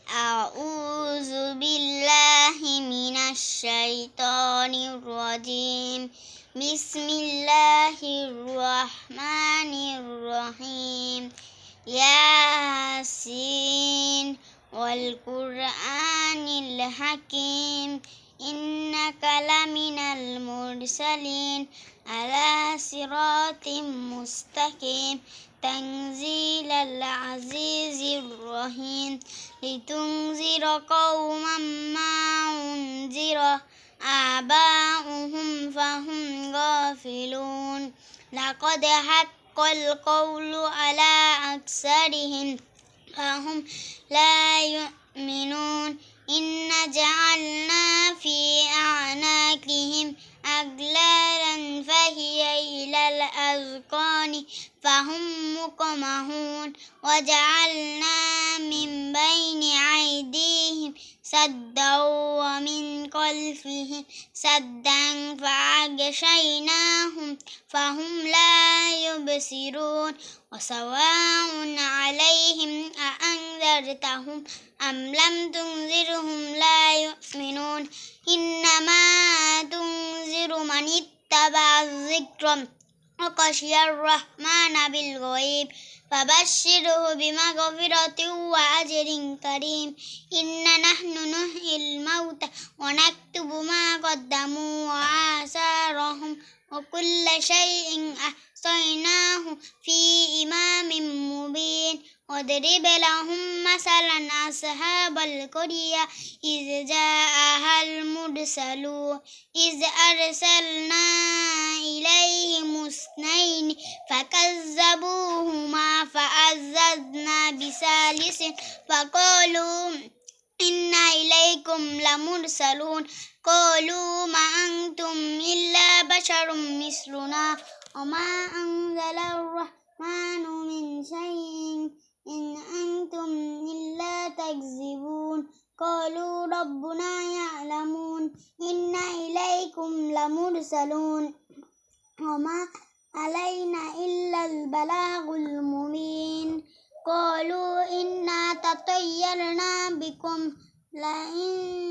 أعوذ بالله من الشيطان الرجيم. بسم الله الرحمن الرحيم. ياسين والقرآن الحكيم إنك لمن المرسلين على صراط مستقيم تنزيل العزيز الرحيم لتنذر قوما ما أنذر آباؤهم فهم غافلون لقد حق القول على أكثرهم فهم لا يؤمنون إنا جعلنا في أعناقهم أغلالا فهي إلى الأذقان فهم مقمحون وجعلنا من بين أيديهم سدا ومن خلفهم سدا فأغشيناهم فهم لا يبصرون وسواء عليهم أأنذرتهم أم لم تنذرهم لا يؤمنون إنما تنذر من اتبع الذكر وخشي الرحمن بالغيب فبشره بمغفرة وأجر كريم إنا نحن نحيي الموتى ونكتب ما قدموا وآثارهم وكل شيء أحصيناه في إمام مبين واضرب لهم مثلا أصحاب القرية إذ جاءها المرسلون إذ أرسلنا إليهم اثنين فكذبوهما فعززنا بثالث فقالوا إنا إليكم لمرسلون قالوا ما أنتم إلا بشر مثلنا وما أنزل الرحمن من شيء إن أنتم إلا تكذبون قالوا ربنا يعلمون إنا إليكم لمرسلون وما علينا إلا البلاغ المبين قالوا إنا تطيرنا بكم لئن